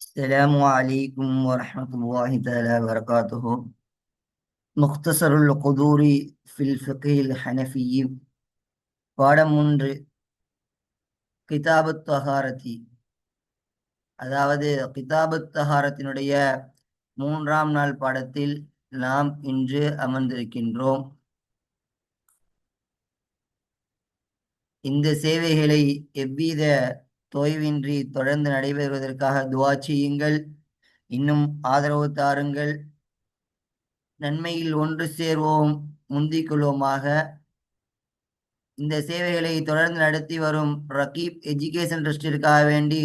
السلام عليكم ورحمة الله تعالى وبركاته. مختصر القدور في الفقه الحنفي. பாடம் 3, கிதாபுத் தஹாரதி. அதாவது கிதாபுத் தஹாரத்தினுடைய 3ஆம் நாள் பாடத்தில் நாம் இன்று அமர்ந்திருக்கின்றோம். இந்த சேவைகளை எவ்வித தொய்வின்றி தொடர்ந்து நடைபெறுவதற்காக துஆ செய்யுங்கள். இன்னும் ஆதரவு தாருங்கள். நன்மையில் ஒன்று சேர்வோம், முந்திக் கொள்வோமாக. இந்த சேவைகளை தொடர்ந்து நடத்தி வரும் ரகீப் எஜுகேஷன் ட்ரஸ்டிற்காக வேண்டி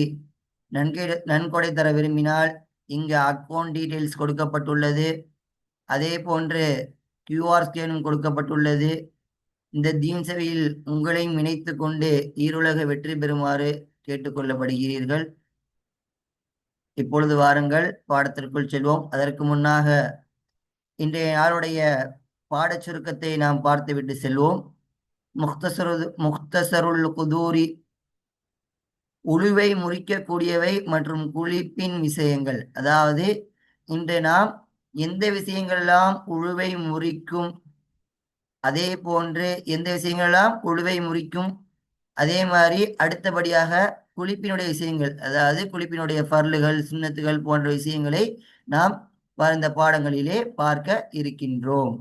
நன்கொடை தர விரும்பினால் இங்கு அக்கௌண்ட் டீட்டெயில்ஸ் கொடுக்கப்பட்டுள்ளது. அதே போன்று கியூஆர் ஸ்கேனும் கொடுக்கப்பட்டுள்ளது. இந்த தீன் சேவையில் உங்களையும் இணைத்து கொண்டு ஈருலக வெற்றி பெறுமாறு கேட்டுக்கொள்ளப்படுகிறீர்கள். இப்பொழுது வாருங்கள், பாடத்திற்குள் செல்வோம். அதற்கு முன்னாக இன்றைய நாளுடைய பாடச் சுருக்கத்தை நாம் பார்த்துவிட்டு செல்வோம். முக்தசருல் குதூரி, உழுவை முறிக்கக்கூடியவை மற்றும் குளிப்பின் விஷயங்கள். அதாவது இன்று நாம் எந்த விஷயங்களெல்லாம் உழுவை முறிக்கும், அதே போன்று எந்த விஷயங்களெல்லாம் உழுவை முறிக்கும், அதே மாதிரி அடுத்தபடியாக குளிப்பினுடைய விஷயங்கள், அதாவது குளிப்பினுடைய ஃபர்லுகள் சுன்னத்துகள் போன்ற விஷயங்களை நாம் இந்த பாடங்களிலே பார்க்க இருக்கின்றோம்.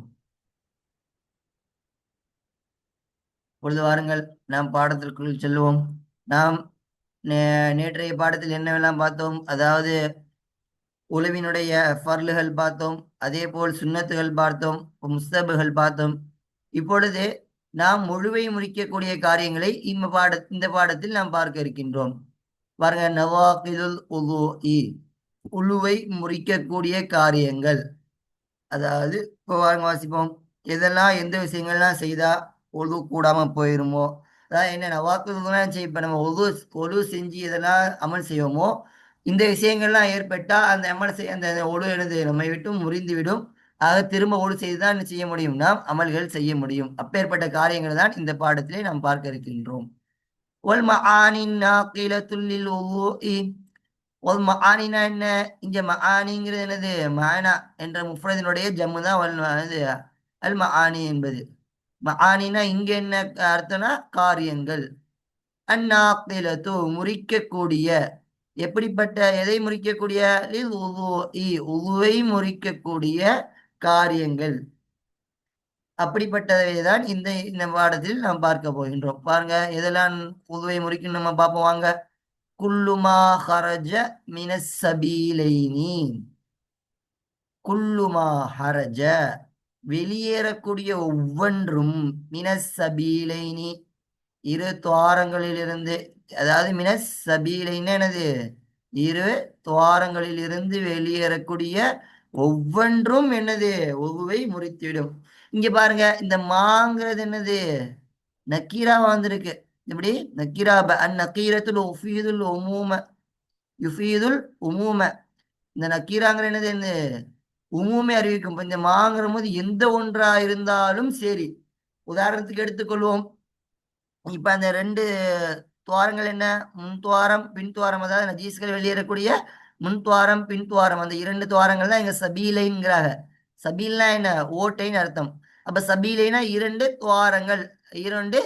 பொழுது வாருங்கள், நாம் பாடத்திற்குள் செல்வோம். நாம் நேற்றைய பாடத்தில் என்னவெல்லாம் பார்த்தோம்? அதாவது உழவினுடைய ஃபர்லுகள் பார்த்தோம், அதே போல் சுன்னத்துகள் பார்த்தோம், முஸ்தபுகள் பார்த்தோம். இப்பொழுது நாம் முழுவை முறிக்கக்கூடிய காரியங்களை இந்த பாடத்தில் நாம் பார்க்க இருக்கின்றோம். பாருங்க, நவாகிதுல் உதுஇ, உழுவை முறிக்கக்கூடிய காரியங்கள். அதாவது இப்போ வாங்க வாசிப்போம். எதெல்லாம் எந்த விஷயங்கள்லாம் செய்தா ஒழு கூடாம போயிருமோ, அதாவது என்ன நவாக்குதுலாம் இப்ப நம்ம ஒழு செஞ்சு எதெல்லாம் அமல் செய்வோமோ, இந்த விஷயங்கள்லாம் ஏற்பட்டா அந்த அமல் அந்த ஒழு எனது நம்மை விட்டு முறிந்து விடும். ஆக திரும்ப ஒழு செய்துதான் என்ன செய்ய முடியும்? நாம் அமல்கள் செய்ய முடியும். அப்பேற்பட்ட காரியங்கள் தான் இந்த பாடத்திலே நாம் பார்க்க இருக்கின்றோம். ஒல் மஆனின் நாகிலத்துல் லில் உதுஇ. ஒல் மஆனினா என்ன? இங்க மஆனிங்கிறது என்னது? மானா என்ற முஃப்ரதினுடைய ஜம்மு தான் அல் மஆனி என்பது. மஆனினா இங்க என்ன அர்த்தம்னா காரியங்கள். அந்நாகிலத்து, முறிக்கக்கூடிய. எப்படிப்பட்ட, எதை முறிக்கக்கூடிய? லில் உதுஇ, உதுவை முறிக்கக்கூடிய காரியங்கள். அப்படிப்பட்டதை தான் இந்த பாடத்தில் நாம் பார்க்க போகின்றோம். பாருங்க, எதெல்லாம் உதுவை முறிக்கும் நம்ம பார்ப்போம் வாங்க. குல்லுமா ஹரஜ மினஸ் சபீலைனி. குல்லுமா ஹரஜ, வெளியேறக்கூடிய ஒவ்வொன்றும், மினஸ் சபீலைனி, இரு துவாரங்களிலிருந்து. அதாவது மினஸ் சபீலைன்னு என்னது? இரு துவாரங்களிலிருந்து வெளியேறக்கூடிய ஒவ்வொன்றும் என்னது? ஒவ்வொவை முறித்துவிடும். இங்க பாருங்க, இந்த மாங்கிறது என்னது? நக்கீரா வந்திருக்கு. இப்படி நக்கீரா நக்கீரத்துல் உஃபீதுல் உமூம, யுஃபீதுல் உமூம. இந்த நக்கீராங்கிற என்னது? என்ன? உமூமே அறிவிக்கும். இந்த மாங்கிற போது எந்த ஒன்றா இருந்தாலும் சரி. உதாரணத்துக்கு எடுத்துக்கொள்வோம். இப்ப அந்த 2 துவாரங்கள் என்ன? முன் துவாரம் பின் துவாரம். அதாவது நஜீஸ்கள் வெளியேறக்கூடிய முன் துவாரம் பின் துவாரம், அந்த 2 துவாரங்கள் தான் இங்க சபீலைங்கிறாங்க. சபீல்னா என்ன? ஓட்டைன்னு அர்த்தம். அப்ப சபீலைனா 2 துவாரங்கள். 2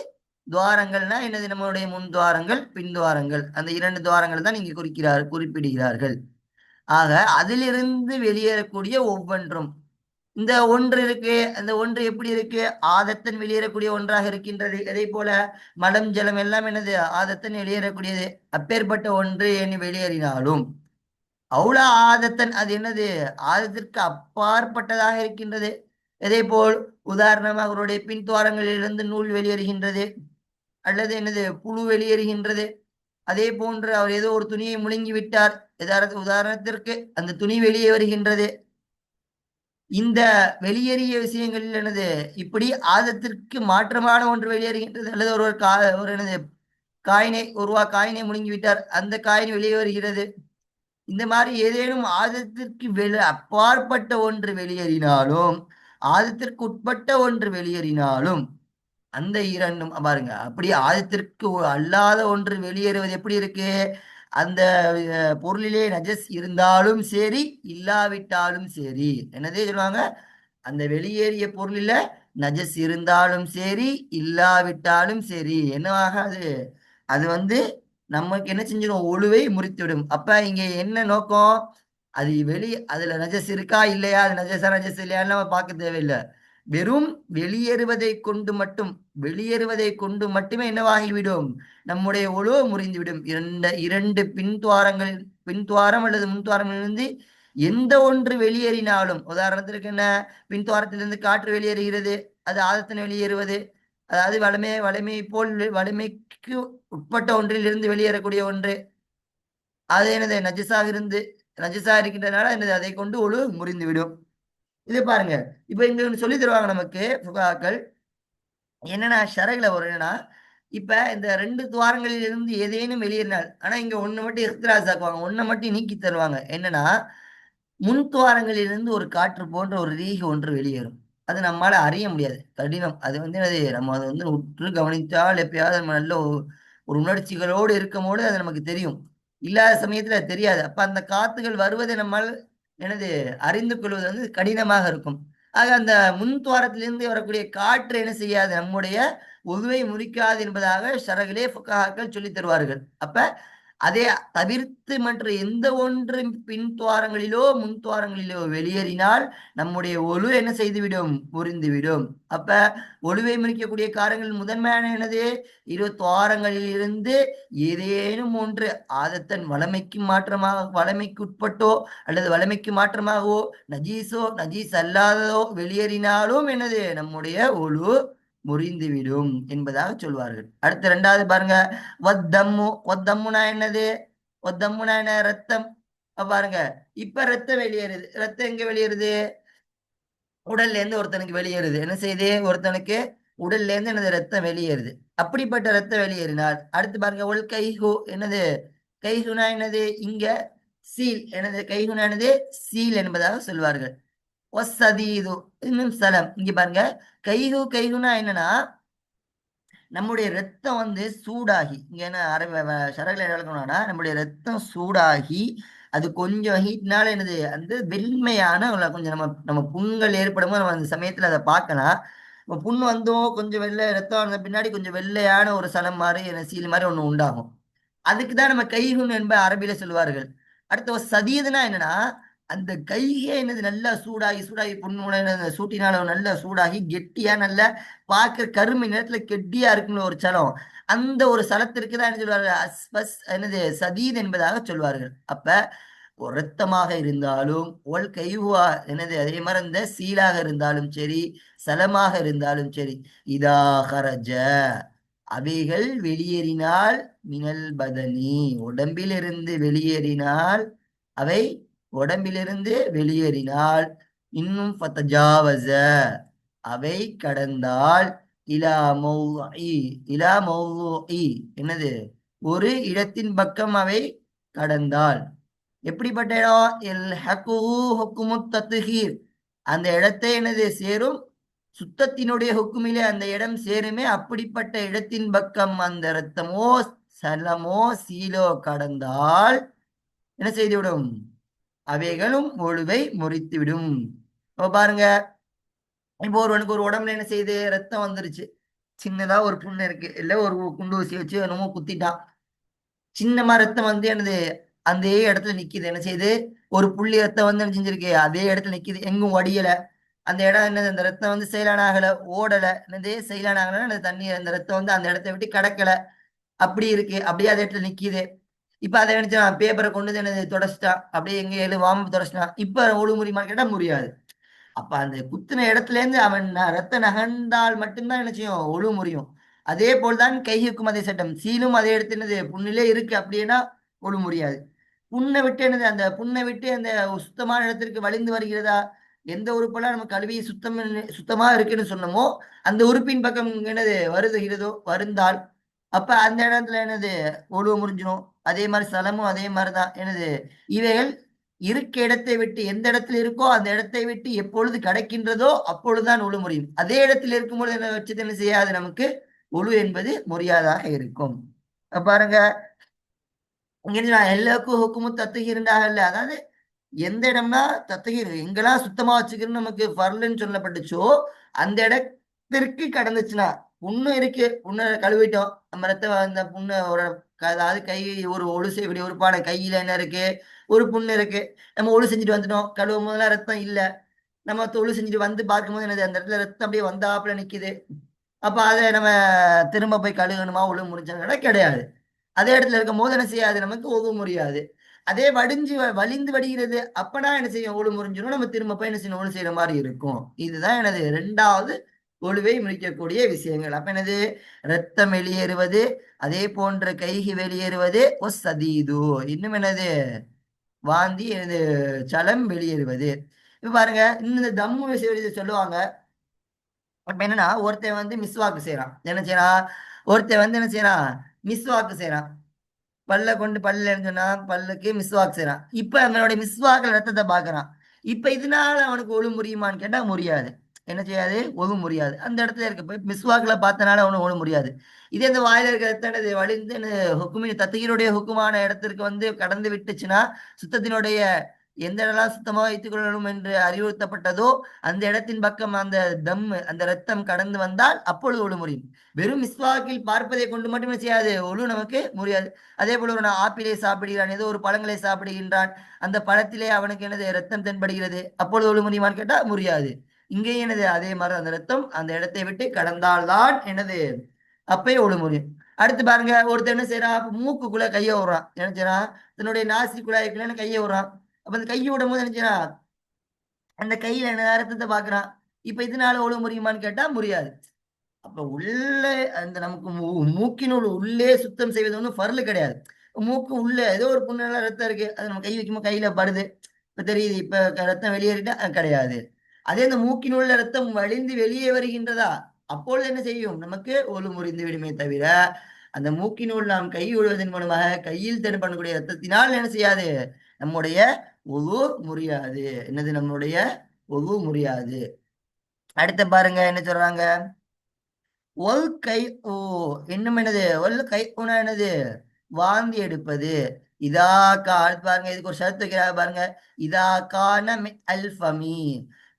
துவாரங்கள்னா என்னது? நம்மளுடைய முன் துவாரங்கள் பின் துவாரங்கள். அந்த 2 துவாரங்கள் தான் இங்க குறிப்பிடுகிறார்கள். ஆக அதிலிருந்து வெளியேறக்கூடிய ஒவ்வொன்றும். இந்த ஒன்று இருக்கு, அந்த ஒன்று எப்படி இருக்கு? ஆதத்தன் வெளியேறக்கூடிய ஒன்றாக இருக்கின்றது. அதே போல மலம் ஜலம் எல்லாம் என்னது? ஆதத்தன் வெளியேறக்கூடியது. அப்பேற்பட்ட ஒன்று என்ன வெளியேறினாலும் அவுளா ஆதத்தன், அது என்னது? ஆதத்திற்கு அப்பாற்பட்டதாக இருக்கின்றது. அதே போல் உதாரணமாக அவருடைய பின்துவாரங்களிலிருந்து நூல் வெளியேறுகின்றது, அல்லது என்னது? புழு வெளியேறுகின்றது. அதே போன்று அவர் ஏதோ ஒரு துணியை முழுங்கி விட்டார், உதாரணத்திற்கு அந்த துணி வெளியே வருகின்றது. இந்த வெளியேறிய விஷயங்களில் என்னது? இப்படி ஆதத்திற்கு மாற்றமான ஒன்று வெளியேறுகின்றது. அல்லது ஒரு என்னது காயினை காயினை முழுங்கி விட்டார், அந்த காயின் வெளியே வருகிறது. இந்த மாதிரி ஏதேனும் ஆதத்திற்கு அப்பாற்பட்ட ஒன்று வெளியேறினாலும், ஆதத்திற்கு உட்பட்ட ஒன்று வெளியேறினாலும், அந்த இரண்டும் பாருங்க, அப்படி ஆதத்திற்கு அல்லாத ஒன்று வெளியேறுவது எப்படி இருக்கு? அந்த பொருளிலே நஜஸ் இருந்தாலும் சரி இல்லாவிட்டாலும் சரி என்னதே சொல்லுவாங்க, அந்த வெளியேறிய பொருளில நஜஸ் இருந்தாலும் சரி இல்லாவிட்டாலும் சரி என்னவாகாது, அது வந்து நமக்கு என்ன செஞ்சிடும், ஒழுவை முறித்துவிடும். அப்ப இங்க என்ன நோக்கம், அது அதுல நஜஸ் இருக்கா இல்லையா, அது நஜஸா நஜஸ் இல்லையான்னு நம்ம பார்க்க தேவையில்லை. வெறும் வெளியேறுவதை கொண்டு மட்டும், வெளியேறுவதை கொண்டு மட்டுமே என்னவாகிவிடும், நம்முடைய ஒழு முறிந்துவிடும். இரண்டு பின்துவாரம் அல்லது முன்துவாரமிலிருந்து எந்த ஒன்று வெளியேறினாலும், உதாரணத்திற்கு என்ன, பின்துவாரத்திலிருந்து காற்று வெளியேறுகிறது, அது ஆதத்தின் வெளியேறுவது, அதாவது வலிமை போல் வலிமைக்கு உட்பட்ட ஒன்றில் இருந்து வெளியேறக்கூடிய ஒன்று, அது என்னது நஜிசா இருக்கின்றனால என்னது, அதை கொண்டு ஒழு முறிந்துவிடும். இது பாருங்க, இப்ப இங்க சொல்லி தருவாங்க நமக்கு புகாக்கள் என்னன்னா, ஷரகுல ஒரு என்னன்னா, இப்ப இந்த ரெண்டு துவாரங்களில் இருந்து ஏதேனும் வெளியேறினால், ஆனா இங்க ஒண்ணு மட்டும் இஃப்திராஸ் ஆக்குவாங்க, ஒன்னை மட்டும் நீக்கி தருவாங்க. என்னன்னா, முன் துவாரங்களிலிருந்து ஒரு காற்று போன்ற ஒரு ரீகு ஒன்று வெளியேறும். அது நம்மால அறிய முடியாது, கடினம். அது வந்து அது நம்ம அதை வந்து உற்று கவனித்தால் எப்பயாவது நம்ம நல்ல ஒரு உணர்ச்சிகளோடு இருக்கும் போது அது நமக்கு தெரியும். இல்லாத சமயத்துல அது தெரியாது. அப்ப அந்த காத்துகள் வருவதை நம்மால் எனது அறிந்து கொள்வது வந்து கடினமாக இருக்கும். ஆக அந்த முன் துவாரத்திலிருந்து வரக்கூடிய காற்று என்ன செய்யாது, நம்முடைய உதுவை முறிக்காது என்பதாக ஷரகிலே ஃபுகாக்கள் சொல்லி தருவார்கள். அப்ப அதை தவிர்த்து மற்ற எந்த ஒன்று பின்துவாரங்களிலோ முன்துவாரங்களிலோ வெளியேறினால் நம்முடைய ஒழு என்ன செய்துவிடும், முறிந்துவிடும். அப்ப ஒழுவை முறிக்கக்கூடிய காரங்கள் முதன்மையான என்னது, இரு துவாரங்களில் இருந்து ஏதேனும் ஒன்று ஆதத்தன் வளமைக்கு உட்பட்டோ அல்லது வளமைக்கு மாற்றமாகவோ நஜீஸ் அல்லாததோ வெளியேறினாலும் என்னது, நம்முடைய ஒழு முறிந்துவிடும் என்பதாக சொல்வார்கள். அடுத்து இரண்டாவது பாருங்க, ஒத்தம்முனா என்னது, ஒத்தம்முனா என்ன, ரத்தம். பாருங்க, இப்ப ரத்தம் வெளியேறுது. ரத்தம் எங்க வெளியேறுது, உடல்ல இருந்து ஒருத்தனுக்கு வெளியேறுது. என்ன செய்யுது, ஒருத்தனுக்கு உடல்ல இருந்து என்னது, ரத்தம் வெளியேறுது. அப்படிப்பட்ட ரத்தம் வெளியேறினால் அடுத்து பாருங்க, உள் கைகு என்னது, கைகுனா என்னது, இங்க சீல் என்னது, கைகுனா என்னது, சீல் என்பதாக சொல்வார்கள். ஒசதீது இன்னும் சலம். இங்க பாருங்க, கைகுனா என்னன்னா, நம்முடைய ரத்தம் வந்து சூடாகி, இங்க என்ன சரகுல என்ன நம்முடைய ரத்தம் சூடாகி அது கொஞ்சம் ஹீட்னால என்னது, அந்த வெண்மையான கொஞ்சம் நம்ம நம்ம புண்கள் ஏற்படும் நம்ம அந்த சமயத்துல அதை பார்க்கலாம். புண்ணு வந்தோம் கொஞ்சம் வெள்ளை ரத்தம் வந்த பின்னாடி கொஞ்சம் வெள்ளையான ஒரு சலம் மாதிரி சீல் மாதிரி ஒண்ணு உண்டாகும். அதுக்குதான் நம்ம கைகுன் என்ப அரபியில சொல்லுவார்கள். அடுத்த ஒரு சதீதுனா என்னன்னா, அந்த கையே என்னது நல்லா சூடாகி சூடாகி புண்ணு சூட்டினால நல்லா சூடாகி கெட்டியா நல்லா பார்க்க கருமை நேரத்துல கெட்டியா இருக்கும்ல ஒரு சலம், அந்த ஒரு சலத்திற்கு தான் என்ன சொல்வார்கள், அஸ்பஸ் என்னது சதீத் என்பதாக சொல்வார்கள். அப்ப ஒரு ரத்தமாக இருந்தாலும் ஒல் கைவா என்னது, அதே மாதிரி இந்த சீலாக இருந்தாலும் சரி சலமாக இருந்தாலும் சரி, இதா ஹரஜ அவைகள் வெளியேறினால் மினல் பதனி உடம்பிலிருந்து வெளியேறினால், அவை உடம்பிலிருந்து வெளியேறினால், இன்னும் ஃபதஜாவஸ அவை கடந்தால், இலா மௌஇ இலா மௌஇ என்னது, ஒரு இடத்தின் பக்கம் அவை கடந்தால். எப்படிப்பட்ட இடம், எல் ஹக்குஹு ஹுக்குமுத் தத்ஹீர் அந்த இடத்தை என்னது சேரும், சுத்தத்தினுடைய ஹுக்குமிலே அந்த இடம் சேருமே, அப்படிப்பட்ட இடத்தின் பக்கம் அந்த இரத்தமோ சலமோ சீலோ கடந்தால் என்ன செய்துவிடும், அவைகளும் ஒழுவை முறித்துவிடும். இப்போ பாருங்க, இப்போ ஒருவனுக்கு ஒரு உடம்புல என்ன செய்யுது, ரத்தம் வந்துருச்சு, சின்னதா ஒரு புண்ணு இருக்கு, இல்ல ஒரு குண்டு ஊசி வச்சு என்னமோ குத்திட்டான், சின்னமா ரத்தம் வந்து என்னது அந்த இடத்துல நிக்குது. என்ன செய்யுது, ஒரு புள்ளி ரத்தம் வந்து என்ன செஞ்சிருக்கு, அதே இடத்துல நிக்குது, எங்கும் வடியல. அந்த இடம் என்னது, அந்த ரத்தம் வந்து செயலான ஆகல, ஓடல, என்னது செயலான ஆகல, அந்த தண்ணி அந்த ரத்தம் வந்து அந்த இடத்த விட்டு கடக்கல, அப்படி இருக்கு, அப்படியே அதே இடத்துல நிக்குது. இப்ப அதை நினைச்சான் பேப்பரை கொண்டு வந்து என்னது தொடச்சிட்டான், அப்படியே எங்க வாம்பு தொடச்சிட்டான், இப்ப ஒழுங்குமுறை கேட்டா முடியாது. அப்ப அந்த குத்துன இடத்துல இருந்து அவன் ரத்த நகர்ந்தால் மட்டும்தான் என்ன செய்யும், ஒழு முறியும். அதே போல்தான் கைகுக்கும் அதே சட்டம், சீலும் அதே இடத்துல என்னது புண்ணிலே இருக்கு அப்படின்னா ஒழு முறியாது. புண்ணை விட்டு என்னது, அந்த புண்ணை விட்டு அந்த சுத்தமான இடத்திற்கு வலிந்து வருகிறதா, எந்த உறுப்பெல்லாம் நம்ம கழுவி சுத்தமா இருக்குன்னு சொன்னோமோ அந்த உறுப்பின் பக்கம் என்னது வருதுகிறதோ வருந்தால், அப்ப அந்த இடத்துல என்னது ஒழுவ முறிஞ்சிடும். அதே மாதிரி சலமும் அதே மாதிரிதான் என்னது, இவைகள் இருக்க இடத்தை விட்டு எந்த இடத்துல இருக்கோ அந்த இடத்தை விட்டு எப்பொழுது கிடைக்கின்றதோ அப்பொழுதுதான் ஒழு முறியும். அதே இடத்தில் இருக்கும்பொழுது என்ன வச்சது என்ன செய்யாது, நமக்கு ஒழு என்பது முறியாதாக இருக்கும். பாருங்க, இங்க எல்லாருக்கும் ஹுக்குமு தத்துகீருண்டாகல. அதாவது எந்த இடம்னா தத்தகீர் எங்கெல்லாம் சுத்தமா வச்சுக்கணும்னு நமக்கு ஃபர்லுன்னு சொல்லப்பட்டுச்சோ அந்த இடத்திற்கு கடந்துச்சுன்னா, புண்ணு இருக்கு, புண்ணை கழுவிட்டோம், நம்ம அந்த புண்ணை ஒரு அதாவது கை ஒரு ஒழு செய்யக்கூடிய உறுப்பான கையில என்ன இருக்கு, ஒரு புண்ணு இருக்கு, நம்ம ஒழு செஞ்சுட்டு வந்துட்டோம், கழுவும் போதெல்லாம் ரத்தம் இல்ல, நம்ம ஒழு செஞ்சுட்டு வந்து பார்க்கும்போது என்னது அந்த இடத்துல ரத்தம் அப்படியே வந்தாப்புல நிக்குது. அப்ப அதை நம்ம திரும்ப போய் கழுகணுமா ஒழு முடிச்சாங்கன்னா கிடையாது. அதே இடத்துல இருக்கும் போது என்ன செய்யாது, நமக்கு ஒழு முடியாது. அதே வடிஞ்சு வலிந்து வடிகிறது அப்பனா என்ன செய்யும், ஒழு முறிஞ்சிடும், நம்ம திரும்ப போய் என்ன செய்யணும், ஒழு செய்யற மாதிரி இருக்கும். இதுதான் எனது இரண்டாவது ஒழுவை முறிக்கக்கூடிய விஷயங்கள். அப்ப என்னது, ரத்தம் வெளியேறுவது, அதே போன்ற கைகி வெளியேறுவது, சதீது இன்னும் என்னது, வாந்தி எனது சலம் வெளியேறுவது. இப்ப பாருங்க, இன்னும் இந்த தம்மு விஷயம் சொல்லுவாங்க. அப்ப என்னன்னா, ஒருத்தன் வந்து மிஸ்வாக்கு செய்யறான், என்ன செய்யறான், ஒருத்தன் வந்து என்ன செய்யறான், மிஸ்வாக்கு செய்யறான், பல்ல கொண்டு பல்ல சொன்னா பல்லுக்கு மிஸ்வாக் செய்யறான். இப்ப அவனுடைய மிஸ்வாக்கில் ரத்தத்தை பார்க்கறான். இப்ப இதனால அவனுக்கு ஒழு முடியுமான்னு கேட்டா முடியாது. என்ன செய்யாது, ஒழு முடியாது. அந்த இடத்துல இருக்க போய் மிஸ்வாக்கில் பார்த்தனால அவனு ஒழு முடியாது. இதே இந்த வாயில இருக்கிற ரத்தம் வலிந்து ஹுக்குமி தத்தகீருடைய ஹுக்குமான இடத்திற்கு வந்து கடந்து விட்டுச்சுன்னா, சுத்தத்தினுடைய எந்த இடம்லாம் சுத்தமாக வைத்துக் கொள்ளணும் என்று அறிவுறுத்தப்பட்டதோ அந்த இடத்தின் பக்கம் அந்த அந்த ரத்தம் கடந்து வந்தால் அப்பொழுது ஒழு முடியும். வெறும் மிஸ்வாக்கில் பார்ப்பதை கொண்டு மட்டுமே செய்யாது, ஒழு நமக்கு முடியாது. அதே போல ஒரு ஆப்பிளை சாப்பிடுகிறான், ஏதோ ஒரு பழங்களை சாப்பிடுகின்றான், அந்த பழத்திலே அவனுக்கு என்னது ரத்தம் தென்படுகிறது, அப்பொழுது ஒழு முடியுமான்னு கேட்டா முடியாது. இங்கே என்னது அதே மாதிரி அந்த ரத்தம் அந்த இடத்தை விட்டு கடந்தால்தான் என்னது அப்பயே ஒழு முடியும். அடுத்து பாருங்க, ஒருத்தர் என்ன செய்யறான், மூக்குக்குள்ள கையை விடுறான், என்ன செய்யறான், தன்னுடைய நாசி குழாய்க்குள்ள கையை விடுறான். அப்ப அந்த கையை விடும் போது என்ன செய்யறான், அந்த கையில என்ன ரத்தத்தை பாக்குறான். இப்ப இதனால ஒழு முடியுமான்னு கேட்டா முடியாது. அப்ப உள்ளே அந்த நமக்கு மூக்கினுள் உள்ளே சுத்தம் செய்வது ஒன்றும் பரல கிடையாது. மூக்கு உள்ள ஏதோ ஒரு புண்ணெல்லாம் ரத்தம் இருக்கு, அது நம்ம கை வைக்கும்போது கையில படுது, இப்ப தெரியுது, இப்ப ரத்தம் வெளியேறிட்டா கிடையாது. அதே அந்த மூக்கினுள்ள ரத்தம் வழிந்து வெளியே வருகின்றதா, அப்பொழுது என்ன செய்யும், நமக்கு ஒழு முறிந்து விடுமே தவிர, அந்த மூக்கினுள் நாம் கை விடுவதன் மூலமாக கையில் தென்படக்கூடிய ரத்தத்தினால் என்ன செய்யாது, நம்முடைய ஒழு முறியாது. என்னது, நம்முடைய ஒழு முறியாது. அடுத்த பாருங்க என்ன சொல்றாங்க, ஒல் கை ஓ இன்னும் என்னது, ஒல் கை ஊனா என்னது, வாந்தி எடுப்பது. இதா அடுத்து பாருங்க, இதுக்கு ஒரு ஷரத்து வைக்கிறாங்க பாருங்க, இதா கான மில் அல்ஃபமி,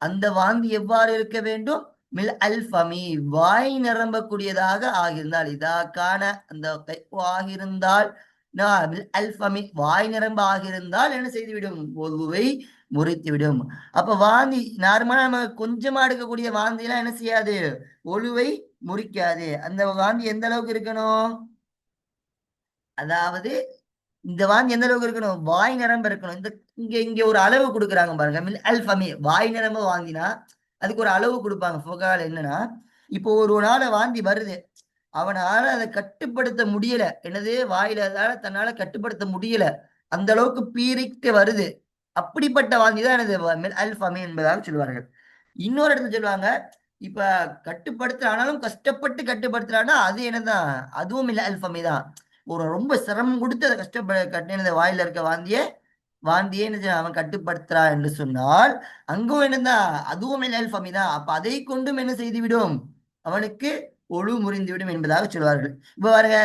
அந்த வாந்தி எவ்வாறு இருக்க வேண்டும், மில் அல்ஃபமி, வாய் நிரம்பக்கூடியதாக ஆகியிருந்தால், இதா கான அந்த கை ஆகியிருந்தால், மில் அல்ஃபமி வாய் நிரம்ப ஆகியிருந்தால் என்ன செய்துவிடும், ஒழுவை முறித்துவிடும். அப்ப வாந்தி நார்மலா நம்ம கொஞ்சமா எடுக்கக்கூடிய வாந்தி எல்லாம் என்ன செய்யாது, ஒழுவை முறிக்காது. அந்த வாந்தி எந்த அளவுக்கு இருக்கணும், அதாவது இந்த வாந்தி எந்த அளவுக்கு இருக்கணும், வாய் நிரம்ப இருக்கணும். இந்த இங்க இங்க ஒரு அளவு கொடுக்குறாங்க பாருங்க, மில் அல்ஃபமி வாய் நிரம்ப வாந்தினா அதுக்கு ஒரு அளவு கொடுப்பாங்க ஃபுகால். என்னன்னா, இப்போ ஒரு நாள் வாந்தி வருது, அவனால அதை கட்டுப்படுத்த முடியல, என்னது வாயில தன்னால கட்டுப்படுத்த முடியல, அந்த அளவுக்கு பீரிட்டு வருது, அப்படிப்பட்ட வாந்தி தான் எனது மில் அல்ஃபமி என்பதாக சொல்வார்கள். இன்னொரு இடத்துல சொல்லுவாங்க, இப்ப கட்டுப்படுத்துற ஆனாலும் கஷ்டப்பட்டு கட்டுப்படுத்துறான்னா அது என்னதான், அதுவும் இல்ல அல்ஃபமி தான். ஒரு ரொம்ப சிரமம் கொடுத்து அதை கட்டினத வாயில இருக்க வாந்தியே என்ன அவன் கட்டுப்படுத்துறான் என்று சொன்னால், அங்கும் என்னதான், அதுவும் இல்ல அல்ஃபமி தான். அப்ப அதை கொண்டும் என்ன செய்துவிடும், அவனுக்கு ஒழு முறிந்துவிடும் என்பதாக சொல்வார்கள். இப்ப பாருங்க,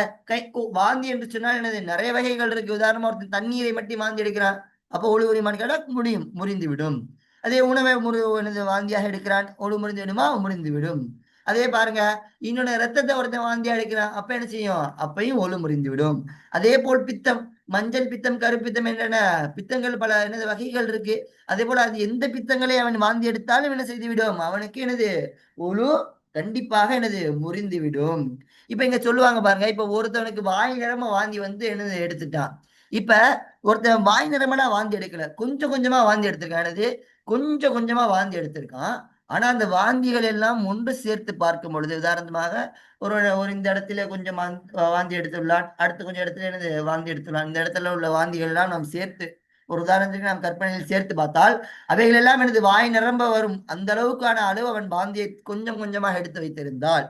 வாந்தி என்று சொன்னால் என்னது, நிறைய வகைகள் இருக்கு. உதாரணமா ஒருத்தர் தண்ணீரை மட்டும் வாந்தி எடுக்கிறான், அப்போ ஒழு முறியுமான்னு கேட்டா முடியும், முறிந்து விடும். அதே உணவை என்னது வாந்தியாக எடுக்கிறான், ஒழு முறிந்து விடுமா, முறிந்து விடும். அதே பாருங்க, இன்னொன்னு ரத்தத்தை ஒருத்தன் வாந்தியா எடுக்கிறான், அப்ப என்ன செய்யும், அப்பையும் ஒழு முறிந்து விடும். அதே போல் பித்தம், மஞ்சள் பித்தம் கருப்பித்தம் என்றன பித்தங்கள் பல என்னது வகைகள் இருக்கு. அதே போல அது எந்த பித்தங்களை அவன் வாந்தி எடுத்தாலும் என்ன செய்து விடும், அவனுக்கு என்னது ஒழு கண்டிப்பாக என்னது முறிந்து விடும். இப்ப இங்க சொல்லுவாங்க பாருங்க, இப்ப ஒருத்தவனுக்கு வாய் நிறமா வாந்தி வந்து என்னது எடுத்துட்டான். இப்ப ஒருத்தன் வாய் நிறமனா வாந்தி எடுக்கல, கொஞ்சம் கொஞ்சமா வாந்தி எடுத்திருக்கான், என்னது கொஞ்சம் கொஞ்சமா வாந்தி எடுத்திருக்கான். ஆனா அந்த வாந்திகள் எல்லாம் ஒன்று சேர்த்து பார்க்கும் பொழுது, உதாரணமாக ஒரு ஒரு இந்த இடத்துல கொஞ்சம் வாந்தி எடுத்துள்ளான், அடுத்து கொஞ்சம் இடத்துல என்னது வாந்தி எடுத்துள்ளான், இந்த இடத்துல உள்ள வாந்திகள் எல்லாம் நாம் சேர்த்து ஒரு உதாரணத்துக்கு நாம் கற்பனையில் சேர்த்து பார்த்தால் அவைகள் எல்லாம் எனது வாய் நிரம்ப வரும், அந்த அளவுக்கான அளவு அவன் வாந்தியை கொஞ்சம் கொஞ்சமாக எடுத்து வைத்திருந்தால்,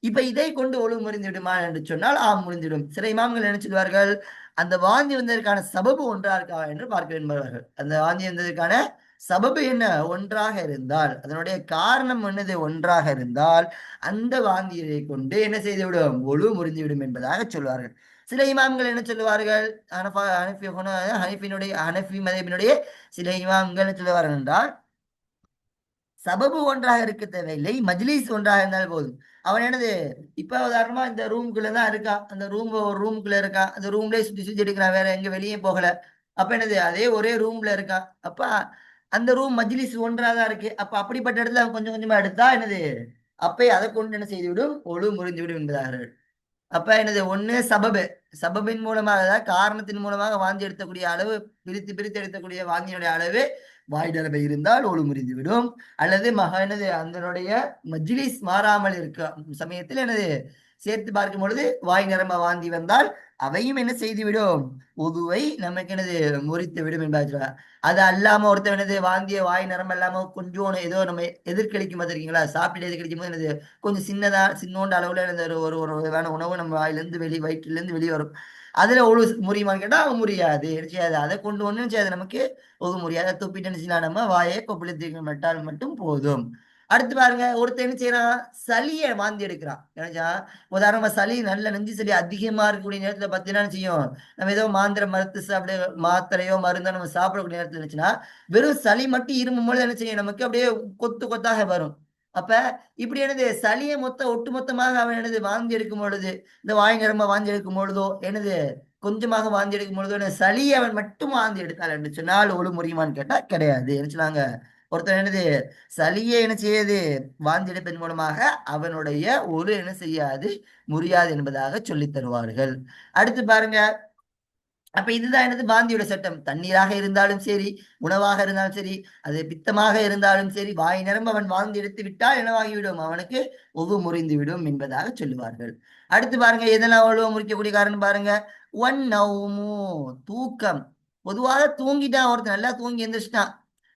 இப்ப இதை கொண்டு ஒழு முறிந்து விடுமா என்று சொன்னால் ஆம் முறிந்துவிடும். சில இமாம்கள் என்ன சொல்வார்கள், அந்த வாந்தி வந்ததற்கான சபபு ஒன்றா இருக்கா என்று பார்க்க என்பவர்கள். அந்த வாந்தி வந்ததற்கான சபபு என்ன ஒன்றாக இருந்தால், அதனுடைய காரணம் என்னது ஒன்றாக இருந்தால், அந்த வாந்தியை கொண்டு என்ன செய்துவிடும், ஒழு முறிந்துவிடும் என்பதாக சொல்வார்கள். சில இமாம்கள் என்ன சொல்லுவார்கள், ஹனஃபி மதபினுடைய சில இமாம்கள் என்ன சொல்லுவார்கள் என்றால், சபபு ஒன்றாக இருக்க தேவையில்லை, மஜ்லிஸ் ஒன்றாக இருந்தால் போதும். அவன் என்னது, இப்ப உதாரணமா இந்த ரூம்குள்ள தான் இருக்கான், அந்த ஒரு ரூம்குள்ள இருக்கான், அந்த ரூம்லயே சுத்தி சுத்தி எடுக்கிறான், வேற எங்க வெளியே போகல. அப்ப என்னது, அதே ஒரே ரூம்ல இருக்கான். அப்ப அந்த ரூம் மஜ்லிஸ் ஒன்றா தான் இருக்கு. அப்ப அப்படிப்பட்ட இடத்துல அவன் கொஞ்சம் கொஞ்சமா எடுத்தா என்னது, அப்பே அதை கொண்டு என்ன செய்துவிடும், ஒழு முறிந்து விடும் என்பதார்கள். அப்ப என்னது, ஒண்ணு சபபு, சபபின் மூலமாக, அதாவது காரணத்தின் மூலமாக வாந்தி எடுக்கக்கூடிய அளவு, பிரித்து பிரித்து எடுக்கக்கூடிய வாந்தியினுடைய அளவு வாய் நிரம்ப இருந்தால் ஒழு முறிந்து விடும். அல்லது என்னது, அதனுடைய மஜ்லிஸ் மாறாமல் இருக்க சமயத்தில் என்னது சேர்த்து பார்க்கும் பொழுது வாய் நிரம்ப வாந்தி வந்தால் அவையும் என்ன செய்து விடும், உதுவை நமக்கு என்னது முறித்து விடும் என்பார். அது அல்லாம ஒருத்தர் என்னது வாந்திய வாய் நிரம்ப இல்லாம கொஞ்சம் ஏதோ நம்ம எதிர்கழிக்கும் பார்த்திருக்கீங்களா, சாப்பிட்டு எதிர்கழிக்கும் போது என்னது கொஞ்சம் சின்னோண்டு அளவுல இருந்த ஒரு ஒரு வகையான உணவு நம்ம வாயிலிருந்து வயிற்றிலிருந்து வெளியே வரும். அதுல ஒரு முறியுமான்னு கேட்டா அவன் முடியாது, செய்யாது. அதை கொண்டு ஒண்ணும் செய்யாது, நமக்கு ஒரு முடியாது. துப்பிட்டு என்ன நம்ம வாயை கொப்பளித்து மட்டால் மட்டும் போதும். அடுத்து பாருங்க, ஒருத்தர் என்ன செய்யறான், சளியை வாந்தி எடுக்கிறான். நினைச்சா உதாரணமா சளி, நல்ல நெஞ்சு சளி அதிகமா இருக்கக்கூடிய நேரத்துல பார்த்தீங்கன்னா என்ன செய்யும், நம்ம ஏதோ மாந்திர மருந்து சாப்பிட, மாத்திரையோ மருந்தோ நம்ம சாப்பிடக்கூடிய நேரத்துல இருந்துச்சுன்னா, வெறும் சளி மட்டும் இருமும் பொழுது என்ன செய்யும், நமக்கு அப்படியே கொத்து கொத்தாக வரும். அப்ப இப்படி என்னது, சளியை ஒட்டுமொத்தமாக அவன் என்னது வாந்தி எடுக்கும் பொழுது, இந்த வாய் நிரம்ப வாந்தி எடுக்கும் பொழுதோ என்னது கொஞ்சமாக வாந்தி எடுக்கும் பொழுதோ சளி அவன் மட்டும் வாந்தி எடுத்தால் என்று சொன்னால் ஒழு முறியுமான்னு கேட்டா கிடையாது. என்ன சொன்னாங்க, ஒருத்தர் என்னது சளியை என்ன செய்யாது, வாந்தி எடுப்பதன் மூலமாக அவனுடைய ஒரு என்ன செய்யாது, முறியாது என்பதாக சொல்லித் தருவார்கள். அடுத்து பாருங்க, அப்ப இதுதான் என்னது வாந்தியோட சட்டம். தண்ணீராக இருந்தாலும் சரி, உணவாக இருந்தாலும் சரி, அது பித்தமாக இருந்தாலும் சரி, வாய் நிரம்ப அவன் வாந்தி எடுத்து விட்டால் என்னவாகிவிடும், அவனுக்கு ஒவு முறிந்து விடும் என்பதாக சொல்லுவார்கள். அடுத்து பாருங்க, எதெல்லாம் ஒழுவ முறிக்கக்கூடிய காரணம் பாருங்க, ஒன் நவுமு, தூக்கம். பொதுவாக தூங்கிட்டான், ஒருத்தன் நல்லா தூங்கி எந்திரிச்சிட்டான்,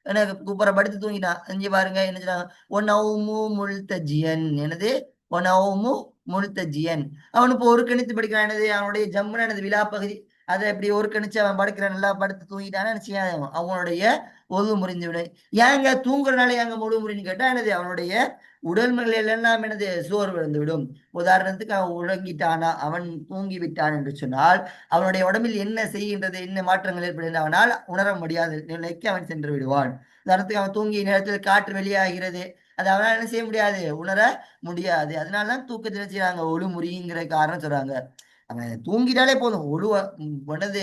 எனக்கு படுத்து தூங்கிட்டான். இங்க பாருங்க என்ன சொல்றாங்க, ஒன் நவுமு முல்தஜியன், என்னது ஒன் நவுமு முல்தஜியன். அவன் இப்போ ஒரு கணித்து படிக்கிறான், என்னது அவனுடைய ஜம்முன எனது விழா பகுதி, அதை எப்படி ஒரு கணிச்சு அவன் படுக்கிறான், நல்லா படுத்து தூங்கிட்டான்னு நினைச்சு அவனுடைய ஒழுவு முறிந்து விடும். ஏங்க தூங்குறனால ஏங்க முழு முறின்னு கேட்டா என்னது, அவனுடைய உடல் நிலையில எல்லாம் என்னது சோர்வு விழுந்து விடும். உதாரணத்துக்கு அவன் உறங்கிட்டானா, அவன் தூங்கி விட்டான் என்று சொன்னால் அவனுடைய உடம்பில் என்ன செய்கின்றது, என்ன மாற்றங்கள் ஏற்படுகின்றன அவனால் உணர முடியாத நிலைக்கு அவன் சென்று விடுவான். உதாரணத்துக்கு அவன் தூங்கிய நேரத்தில் காற்று வெளியாகிறது, அது அவனால் என்ன செய்ய முடியாது, உணர முடியாது. அதனாலதான் தூக்கத்தில் செய்யறாங்க ஒழு முறிங்கிற காரணம் சொல்றாங்க. அவன் தூங்கிட்டாலே போதும், உனது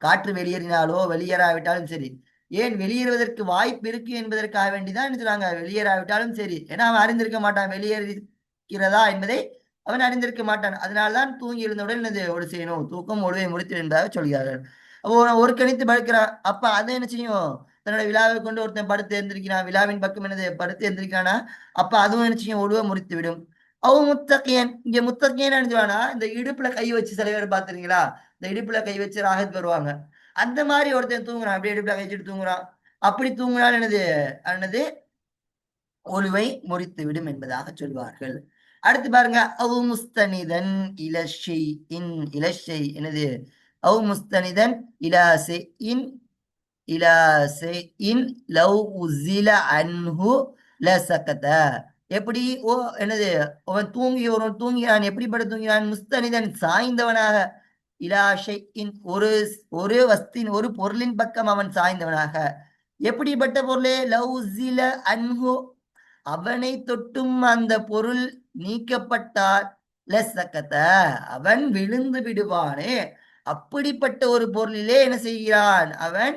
காற்று வெளியேறினாலோ வெளியேறாவிட்டாலும் சரி, ஏன் வெளியேறுவதற்கு வாய்ப்பு இருக்கு என்பதற்காக வேண்டிதான் என்ன சொல்றாங்க, வெளியேறாவிட்டாலும் சரி, ஏன்னா அவன் அறிந்திருக்க மாட்டான் வெளியேறுகிறதா என்பதை அவன் அறிந்திருக்க மாட்டான். அதனால்தான் தூங்கி எழுந்தவுடன் என்னது ஒழு செய்யணும், தூக்கம் ஒழுவை முறித்து என்பதாக சொல்கிறார்கள். அப்போ ஒரு கணித்து படுக்கிறான், அப்ப அதை என்ன செய்யும், தன்னோட விழாவை கொண்டு ஒருத்தன் படுத்து எழுந்திருக்கிறான், விழாவின் பக்கம் என்னது படுத்து எழுந்திருக்கிறானா, அப்ப அதுவும் என்ன செய்யும், ஒழுவ முறித்து விடும். அவன் முத்தகையன், இங்க முத்தகையன் நினைச்சுவானா, இந்த இடுப்புல கை வச்சு சில பேர் பாத்துறீங்களா, இந்த இடுப்புல கை வச்சு ராகத் வருவாங்க, அந்த மாதிரி ஒருத்தன் தூங்குறான், அப்படியே இடுப்புல கை வச்சுட்டு தூங்குறான். அப்படி தூங்குனால் என்னது, என்னது ஒழுவை முறித்து விடும் என்பதாக சொல்வார்கள். அடுத்து பாருங்க, அவு முஸ்தனிதன் இலஷை இன், இலஷை என்னது, அவு முஸ்தனிதன் இலாசை இன், இலாசை இன் லவ் உசில அன்ஹு லசகத. எப்படி ஓ என்னது, அவன் தூங்கி ஒருவன் தூங்கிறான், எப்படிப்பட்ட தூங்கிறான், முஸ்தனிதன் சாய்ந்தவனாக, இலாஷை இன் ஒரு ஒரு வஸ்தின் ஒரு பொருளின் பக்கம் அவன் சாய்ந்தவனாக. எப்படிப்பட்ட பொருளே, லவ் உசில அன்ஹு அவனை தொட்டும் அந்த பொருள் நீக்கப்பட்டால் லசகத அவன் விழுந்து விடுவானே, அப்படிப்பட்ட ஒரு பொருளிலே என்ன செய்கிறான், அவன்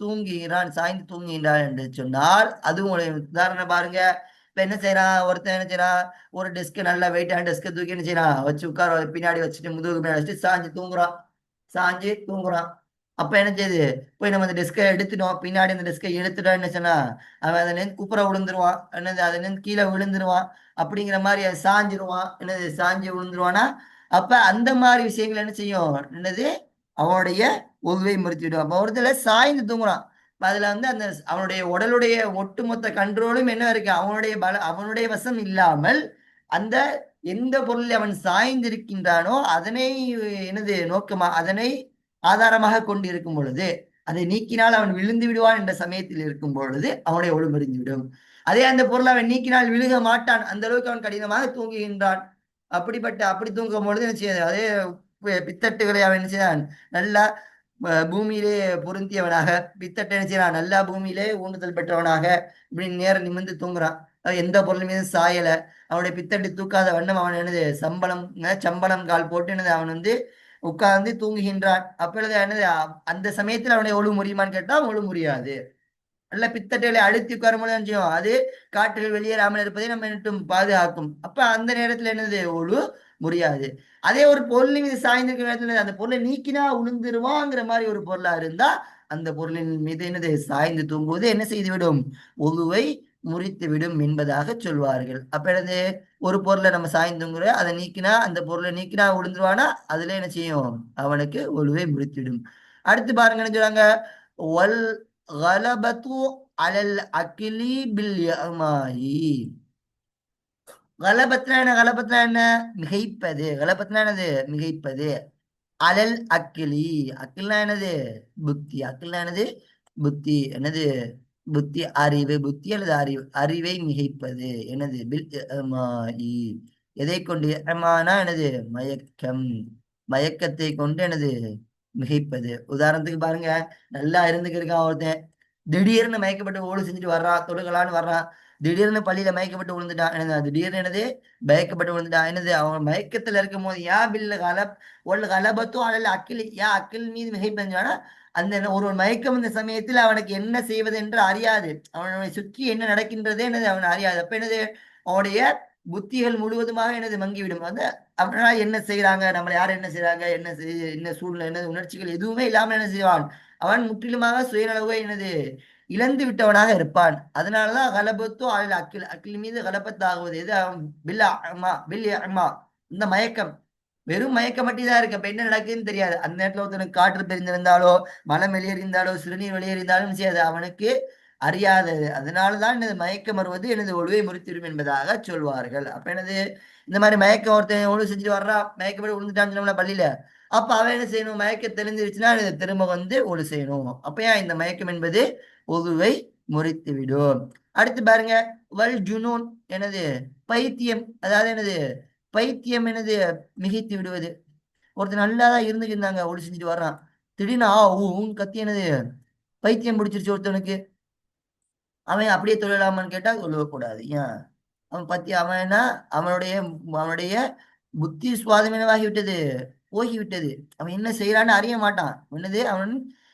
தூங்குகிறான், சாய்ந்து தூங்குகின்றான் என்று சொன்னால் அதுவும் ஒரு உதாரணம் பாருங்க. இப்ப என்ன செய்யறான், ஒருத்தன் என்ன செய்யறான், ஒரு டெஸ்க் நல்லா வெயிட்டான டெஸ்க தூக்கி என்ன செய்யறான் வச்சு உட்கார பின்னாடி வச்சுட்டு முதுகு பின்னாடி வச்சுட்டு சாஞ்சு தூங்குறான், சாஞ்சு தூங்குறான். அப்ப என்ன செய்யுது, போய் நம்ம அந்த டெஸ்கை எடுத்துட்டோம், பின்னாடி அந்த டெஸ்கை எடுத்துட்டோம் என்ன சொன்னா, அவன் அதை நின்று குப்புற விழுந்துருவான், என்னது அதை நின்று கீழே விழுந்துருவான், அப்படிங்கிற மாதிரி அதை சாஞ்சிருவான், என்னது சாஞ்சு விழுந்துருவானா. அப்ப அந்த மாதிரி விஷயங்கள் என்ன செய்யும், என்னது அவனுடைய உருவை முறித்துவிடும். அப்ப ஒருத்தல சாய்ந்து தூங்குறான், அதுல வந்து அந்த அவனுடைய உடலுடைய ஒட்டுமொத்த கண்ட்ரோலும் என்ன இருக்கு, அவனுடைய அவனுடைய வசம் இல்லாமல் அந்த எந்த பொருளில் அவன் சாய்ந்திருக்கின்றானோ அதனை என்னது நோக்கமா, அதனை ஆதாரமாக கொண்டு இருக்கும் பொழுது, அதை நீக்கினால் அவன் விழுந்து விடுவான் என்ற சமயத்தில் இருக்கும் பொழுது அவனுடைய ஒழுமறிந்து விடும். அதே அந்த பொருள் அவன் நீக்கினால் விழுக மாட்டான், அந்த அளவுக்கு அவன் கடினமாக தூங்குகின்றான், அப்படி தூங்கும் பொழுது என்ன செய்யாது, அதே பித்தட்டுகளை அவன் என்ன செய்தான், நல்லா பூமியிலே பொருந்தியவனாக, பித்தட்டை என்ன செய்யறான், நல்லா பூமியிலே ஊண்டுதல் பெற்றவனாக இப்படி நேரம் நிமிர்ந்து தூங்குறான். எந்த பொருள் மீதும் சாயல. அவனுடைய பித்தட்டு தூக்காத வண்ணம் அவன் என்னது சம்பளம் சம்பளம் கால் போட்டு என்னது அவன் வந்து உட்கார்ந்து தூங்குகின்றான். அப்பொழுது என்னது அந்த சமயத்தில் அவனுடைய ஒழு முறியுமான்னு கேட்டா ஒழு முறியாது. நல்ல பித்தட்டைகளை அழுத்தி உட்காரும்போது என்ன செய்யும், அது காற்றுகள் வெளியேறாமல் இருப்பதை நம்ம என்னட்டும் பாதுகாக்கும். அப்ப அந்த நேரத்துல என்னது ஒழு முடியாது. அதே ஒரு பொருள் மீது சாய்ந்திருக்கிற நேரத்துல அந்த பொருளை நீக்கினா உளுந்துருவாங்கிற மாதிரி ஒரு பொருளா இருந்தா அந்த பொருளின் மீது என்னது சாய்ந்து தூங்குவது என்ன செய்து விடும், ஒழுவை முறித்து விடும் என்பதாக சொல்வார்கள். அப்ப என்னது ஒரு பொருளை நம்ம சாய்ந்துங்கிற அதை நீக்கினா, அந்த பொருளை நீக்கினா உளுந்துருவானா அதுல என்ன செய்யும், அவனுக்கு ஒழுவை முறித்திடும். அடுத்து பாருங்க என்ன சொல்றாங்க, வல் கலபத்து அலல் அகிலி பில் யமாயி. கலபத்னா என்ன, கலபத்னா என்ன, மிகைப்பது. கலபத்னா என்னது, மிகைப்பது. அலல் அக்கிலி, அக்கில்னா என்னது, புத்தி. அக்கில்னா என்னது, புத்தி. என்னது, புத்தி, அறிவு. புத்தி அல்லது அறிவு, அறிவை மிகைப்பது. என்னது, பில் இஅமாஇ. எதை கொண்டு, இஅமானா என்னது, மயக்கம். மயக்கத்தை கொண்டு என்னது மிகைப்பது. உதாரணத்துக்கு பாருங்க, நல்லா இருந்துக்கு இருக்கான் ஒருத்தன், திடீர்னு மயக்கப்பட்டு ஓடு செஞ்சுட்டு வர்றான், தொழுகலான்னு வர்றான், திடீர்னு பள்ளியில மயக்கப்பட்டு விழுந்துட்டான். என்னது திடீர்னு என்னது மயக்கப்பட்டு விழுந்துட்டான். என்னது அவன் மயக்கத்துல இருக்கும் போது யா பில் கலப் ஒல் கலபத்தும் அல்ல அக்கில், யா அக்கில் மீது மிகைப்பஞ்சானா அந்த ஒரு மயக்கம் இந்த சமயத்தில் அவனுக்கு என்ன செய்வது என்று அறியாது. அவனை சுற்றி என்ன நடக்கின்றதே என்னது அவன் அறியாது. அப்ப என்னது அவனுடைய புத்திகள் முழுவதுமாக என்னது மங்கிவிடும். அந்த அப்படின்னா என்ன செய்யறாங்க, நம்மளை யார் என்ன செய்யறாங்க, என்ன சூழ்நிலை, என்னது உணர்ச்சிகள் எதுவுமே இல்லாமல் என்ன செய்வான், அவன் முற்றிலுமாக சுயநலவை என்னது இழந்து விட்டவனாக இருப்பான். அதனாலதான் கலபத்து அல் அக்கில், அக்கில் மீது கலபத்தாகுவது எது, அவன் பில் அமா பில் அமா, இந்த மயக்கம். வெறும் மயக்கம் மட்டும் தான் இருக்கு. அப்ப என்ன நடக்குதுன்னு தெரியாது. அந்த நேரத்துல ஒருத்தனுக்கு காற்று பெரிந்திருந்தாலோ, மலம் வெளியேறிந்தாலோ, சிறுநீர் வெளியேறிந்தாலும் செய்யாது, அவனுக்கு அறியாதது. அதனாலதான் எனது மயக்கம் வருவது எனது ஒழுவை முறித்திடும் என்பதாக சொல்வார்கள். அப்ப என்னது இந்த மாதிரி மயக்கம் ஒருத்தன் ஒழுவு செஞ்சுட்டு வர்றான், மயக்கப்படி விழுந்துட்டான்னு சொன்னோம்ல பள்ளியில, அப்ப அவன் என்ன செய்யணும், மயக்கம் தெளிஞ்சிருச்சுன்னா திரும்ப வந்து ஒழு செய்யணும். அப்ப ஏன் இந்த மயக்கம் என்பது ஒழுவை முறித்து விடும். அடுத்து பாருங்க, வல் ஜுனூன் எனது பைத்தியம். அதாவது எனது பைத்தியம் எனது மிகைத்து விடுவது. ஒருத்தர் நல்லாதான் இருந்துட்டு இருந்தாங்க, ஒளி செஞ்சுட்டு வர்றான், திடீர்னு ஊன்னு கத்தி என்னது பைத்தியம் பிடிச்சிருச்சு ஒருத்தனுக்கு. அவன் அப்படியே தொழிலாமான்னு கேட்டா தொழுவக்கூடாது. ஏன், அவன் பத்தி அவன் என்ன, அவனுடைய அவனுடைய புத்தி சுவாதீனமாகி விட்டது, போகிவிட்டது. அவன் என்ன செய்யறான்னு அறிய மாட்டான். என்னது அவன்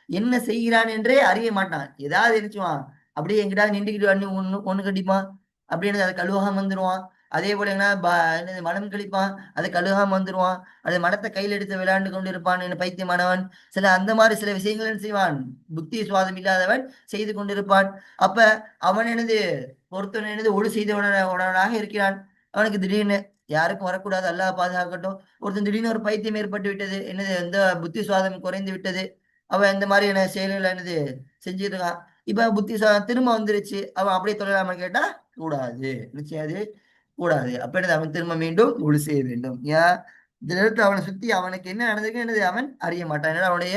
என்ன செய்கிறான் என்றே அறிய மாட்டான். ஏதாவது இருந்துச்சுவான், அப்படியே எங்கிட்ட நின்றுக்கிட்டு வந்து ஒண்ணு கட்டிப்பான், அப்படின்னு அதை கழுவாம வந்துருவான். அதே போல என்ன என்னது மலம் கழிப்பான், அதை கழுகாம வந்துருவான். அது மலத்தை கையில் எடுத்து விளையாண்டு கொண்டு இருப்பான் என்ன பைத்தியமானவன். சில அந்த மாதிரி சில விஷயங்கள் என்ன செய்வான், புத்தி சுவாதம் இல்லாதவன் செய்து கொண்டிருப்பான். அப்ப அவன் எனது ஒருத்தன் எனது ஒழு செய்த உடனாக இருக்கிறான். அவனுக்கு திடீர்னு, யாருக்கும் வரக்கூடாது அல்லாஹ் பாதுகாக்கட்டும், ஒருத்தன் திடீர்னு ஒரு பைத்தியம் ஏற்பட்டு விட்டது, என்னது இந்த புத்தி சுவாதம் குறைந்து விட்டது, அவன் இந்த மாதிரியான செயல்கள் என்னது செஞ்சுட்டு இருக்கான். இப்ப புத்தி சுவாதம் திரும்ப வந்துருச்சு, அவன் அப்படியே தொழிலாமல் கேட்டா கூடாது, நிச்சயாது கூடாது. அப்ப என்னது அவன் திரும்ப மீண்டும் ஒழு செய்ய வேண்டும். ஏன், இந்த நேரத்தில் அவனை சுத்தி அவனுக்கு என்ன நடந்திருக்கு என்னது அவன் அறிய மாட்டான். ஏன்னா அவனுடைய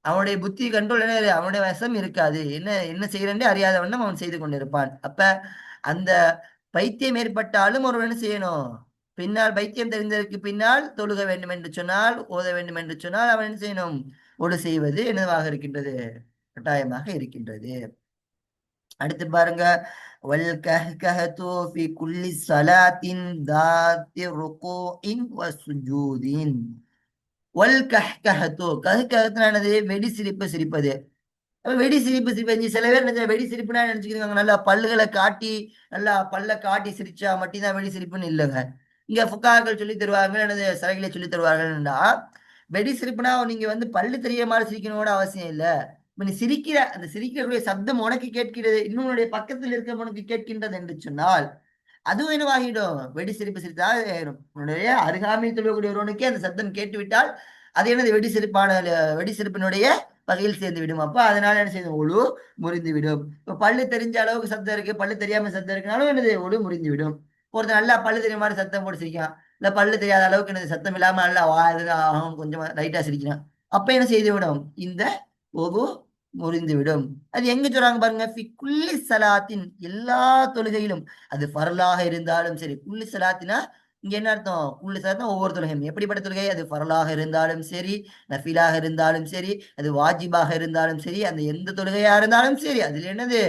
அவனுடைய புத்தி கண்ட்ரோல் என்ன, அவனுடைய வசம் இருக்காது. என்ன என்ன செய்யறே அறியாத வண்ணம் அவன் செய்து கொண்டிருப்பான். அப்ப அந்த பைத்தியம் ஏற்பட்டாலும் ஒருவன் என்ன செய்யணும், பின்னால் பைத்தியம் தெரிந்ததற்கு பின்னால் தொழுக வேண்டும் என்று சொன்னால், ஓத வேண்டும் என்று சொன்னால் அவன் என்ன செய்யணும், ஒழு செய்வது என்னவாக இருக்கின்றது, கட்டாயமாக இருக்கின்றது. அடுத்து பாருங்க, வல் கஹ்கஹது ஃபி குல்லி ஸலாத்தின் தாத்தி ருகூஇன் வ சுஜூதின். வல் கஹ்கஹது, கஹ்கஹத்துனா என்னது, வெடி சிரிப்பு சிரிப்பது. அப்ப வெடி சிரிப்பு சிரிப்பு சில பேர் நினைச்சா வெடி சிரிப்புனா நினைச்சுக்கிறாங்க நல்லா பல்லுகளை காட்டி, நல்லா பல்ல காட்டி சிரிச்சா மட்டும்தான் வெடி சிரிப்புன்னு இல்லைங்க. இங்க புக்காக்கள் சொல்லி தருவாங்க, எனது சிலைகளை சொல்லி தருவார்கள்னா, வெடி சிரிப்புனா நீங்க வந்து பல்லு தெரிய மாதிரி சிரிக்கணும்னு அவசியம் இல்லை. இப்ப நீ சிரிக்கிற அந்த சிரிக்கிறக்கூடிய சப்தம் உனக்கு கேட்கிறது, இன்னொன்னுடைய பக்கத்தில் இருக்கிறவனுக்கு கேட்கின்றது என்று சொன்னால் அதுவும் என்னவாகிடும், வெடி சிரிப்பு சிரித்தால் ஆயிரும். உன்னுடைய அருகாமையில் தொழக்கூடிய ஒருவனுக்கே அந்த சத்தம் கேட்டுவிட்டால் அது என்னது வெடி சிரிப்பான வெடி சிரிப்பினுடைய வகையில் சேர்ந்து விடும். அப்ப அதனால என்ன செய்யும், ஒழு முறிந்து விடும். இப்ப பல்லு தெரிஞ்ச அளவுக்கு சத்தம் இருக்கு, பல்லு தெரியாம சத்தம் இருக்குனாலும் என்னது ஒழு முறிந்து விடும். ஒருத்தர் நல்லா பல்லு தெரியும் மாதிரி சத்தம் போட்டு சிரிக்கான், இல்ல பல்லு தெரியாத அளவுக்கு என்னது சத்தம் இல்லாம நல்லா கொஞ்சம் லைட்டா சிரிக்கிறான், அப்ப என்ன செய்து விடும், இந்த ஒழு முறிந்து விடும். அது எங்க சொல்றாங்க பாருங்க, ஃபி குல்லி சலாத்தின், எல்லா தொழுகையிலும், அது ஃபர்லாக இருந்தாலும் சரி, குல்லி சலாத்தினா இங்க என்ன அர்த்தம்? குல்லு சலாத்தும் ஒவ்வொரு தொழுகையும். எப்படிப்பட்ட தொழுகை? அது ஃபரலாக இருந்தாலும் சரி, நஃபிலாக இருந்தாலும் சரி, அது வாஜிபாக இருந்தாலும் சரி, அந்த எந்த தொழுகையா இருந்தாலும் சரி, அதில் என்னது?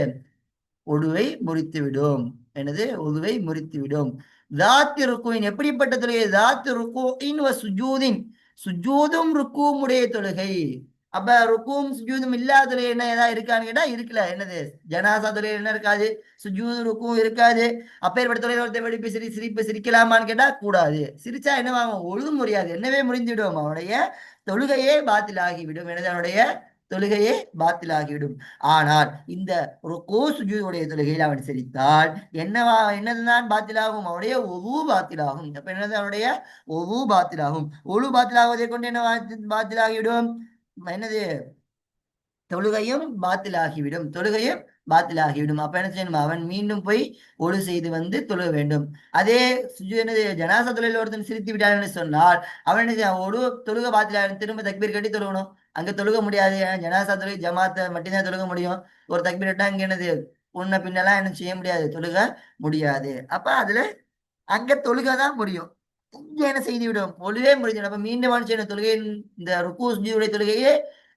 ஒழுவை முறித்துவிடும். என்னது? ஒழுவை முறித்துவிடும். தாத்தி ருக்குவின் எப்படிப்பட்ட தொழுகை? தாத்தி ருக்குவின் சுஜூதின், சுஜூதும் ருக்குவும் உடைய தொழுகை. அப்ப ருக்கும் சுஜூதும் இல்லாத தொழுகை என்ன ஏதாவது இருக்கான்னு கேட்டா இருக்கல. என்னது? ஜனாசா தொழுகை என்ன இருக்காது? சுஜூது ருக்கும் இருக்காது. அப்பேற்பட்ட தொழில் ஒருத்தர் வெடிப்பு சிரிப்பு சிரிக்கலாமான்னு கேட்டா கூடாது. சிரிச்சா என்னவாகும்? ஒழுது முடியாது, என்னவே முறிந்துவிடும். அவனுடைய தொழுகையே பாத்திலாகிவிடும். எனது அவனுடைய தொழுகையே பாத்திலாகிவிடும். ஆனால் இந்த ருக்கூ சுஜூதுடைய தொழுகையில் அவன் சிரித்தால் என்னதுதான் பாத்திலாகும்? அவனுடைய ஒவு பாத்திலாகும். அப்ப என்னது? அவனுடைய ஒவு பாத்திலாகும். ஒழு பாத்திலாகுவதை கொண்டு என்ன பாத்திலாகிவிடும்? என்னது? தொழுகையும் பாத்திலாகிவிடும். தொழுகையும் பாத்திலாகிவிடும். அப்ப என்ன செய்யணும்? அவன் மீண்டும் போய் ஒழு செய்து வந்து தொழுக வேண்டும். அதே என்னது? ஜனாசா தொழில் ஒருத்தன் சிரித்து விட்டான்னு சொன்னால் அவன் என்ன செய்ய? ஒழு தொழுக பாத்திலாக திரும்ப தக்பீர் கட்டி தொழுகணும். அங்க தொழுக முடியாது. ஜனாசா தொழில் ஜமாத்தை மட்டும்தான் தொழுக முடியும். ஒரு தக்பீர் கட்டா இங்க என்னது? உன்ன பின்னெல்லாம் என்ன செய்ய முடியாது, தொழுக முடியாது. அப்ப அதுல அங்க தொழுக தான் முடியும். இங்க என்ன செய்து விடும்? ஒழுவே முடிஞ்சிடும். அப்ப மீண்டும் அவன் செய்யணும் தொழுகையின் இந்த ருக்கு சுஜூதுடைய தொழுகையே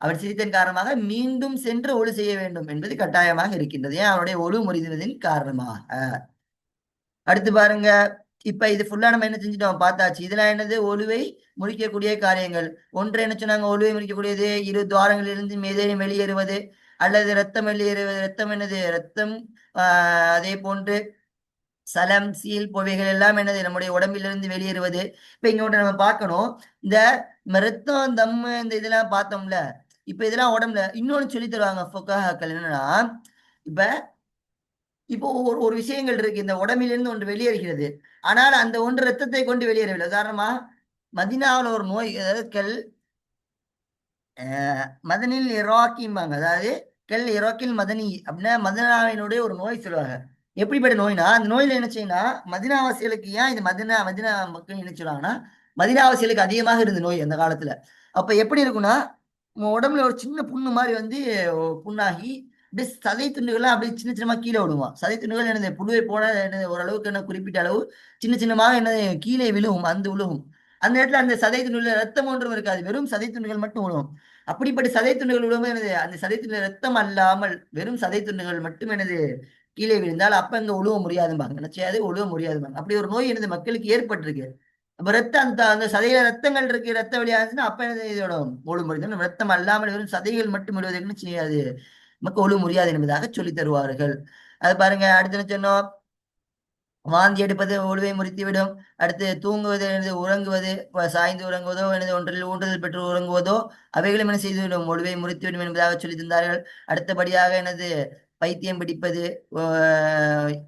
அவன் சிரித்தன் காரணமாக மீண்டும் சென்று ஒழு செய்ய வேண்டும் என்பது கட்டாயமாக இருக்கின்றது. ஏன்? அவனுடைய ஒழு முறிந்ததின் காரணமாக. அடுத்து பாருங்க. இப்ப இது ஃபுல்லா நம்ம என்ன செஞ்சுட்டோம்? பார்த்தாச்சு. இதெல்லாம் என்னது? ஒழுவை முறிக்கக்கூடிய காரியங்கள். ஒன்று என்ன சொன்னாங்க? ஒழுவை முறிக்கக்கூடியது இரு துவாரங்களிலிருந்து ஏதேனும் வெளியேறுவது, அல்லது ரத்தம் வெளியேறுவது. ரத்தம் என்னது? ரத்தம். அதே போன்று சலம், சீல் போவைகள் எல்லாம் என்னது? நம்முடைய உடம்பிலிருந்து வெளியேறுவது. இப்ப இங்க நம்ம பார்க்கணும். இந்த ரத்தம், தம்மு, இந்த இதெல்லாம் பார்த்தோம்ல. இப்ப இதெல்லாம் உடம்புல இன்னொன்னு சொல்லி தருவாங்க ஃபுகஹாக்கள். என்னன்னா, இப்ப இப்போ ஒரு விஷயங்கள் இருக்கு. இந்த உடம்பிலிருந்து ஒன்று வெளியேறுகிறது. ஆனால் அந்த ஒன்று ரத்தத்தை கொண்டு வெளியேறவில்லை. உதாரணமா மதினாவில் ஒரு நோய், அதாவது மதனில் இராக்கிம்பாங்க. அதாவது இராக்கில் மதனி அப்படின்னா மதனாவினுடைய ஒரு நோய் சொல்லுவாங்க. எப்படிப்பட்ட நோய்னா, அந்த நோயில என்ன செய்யணும்னா, மதினாவாசிகளுக்கு ஏன் இது மதினா மதினா மக்கள் என்ன சொல்லுவாங்கன்னா, மதினாவாசிகளுக்கு அதிகமாக இருந்த நோய் அந்த காலத்துல. அப்ப எப்படி இருக்கும்னா, உடம்புல ஒரு சின்ன புண்ணு மாதிரி வந்து புண்ணாகி அப்படியே சதை துண்டுகள்லாம் அப்படியே சின்ன சின்னமா கீழே விடுவான். சதை துண்டுகள் என்னது? புழுவை போன என்னது ஓரளவுக்கு என்ன குறிப்பிட்ட அளவு சின்ன சின்னமாக என்னது கீழே விழுகும், அந்த விழுகும். அந்த இடத்துல அந்த சதை துண்டுகள் ரத்தம் ஒன்றும் இருக்காது, வெறும் சதை துண்டுகள் மட்டும் விழுவும். அப்படிப்பட்ட சதை துண்டுகள் விழும்போது என்னது? அந்த சதை துண்டு ரத்தம் அல்லாமல் வெறும் சதை துண்டுகள் மட்டும் என்னது கீழே விழுந்தால் அப்ப இங்க உழுவ முடியாதும்பாங்க. நினைச்சாது உழுவ முடியாதும்பாங்க. அப்படி ஒரு நோய் எனது மக்களுக்கு ஏற்பட்டிருக்கு. அப்ப ரத்தம் அந்த சதையில ரத்தங்கள் இருக்கு, ரத்த வெளியாச்சுன்னா அப்ப என்னது? இதோட ஒழு முறியும். ரத்தம் அல்லாமல் வெறும் சதைகள் மட்டும் விடுவதற்கு செய்யாது, நமக்கு ஒழு முடியாது என்பதாக சொல்லி தருவார்கள். அது பாருங்க. அடுத்து என்ன சொன்னோம்? வாந்தி எடுப்பது ஒழுவை முறித்துவிடும். அடுத்து தூங்குவது எனது உறங்குவது, சாய்ந்து உறங்குவதோ எனது ஒன்றில் ஊன்றுதல் பெற்று உறங்குவதோ அவைகளும் என்ன செய்துவிடும்? ஒழுவை முறித்துவிடும் என்பதாக சொல்லி தந்தார்கள். அடுத்தபடியாக எனது பைத்தியம் பிடிப்பது,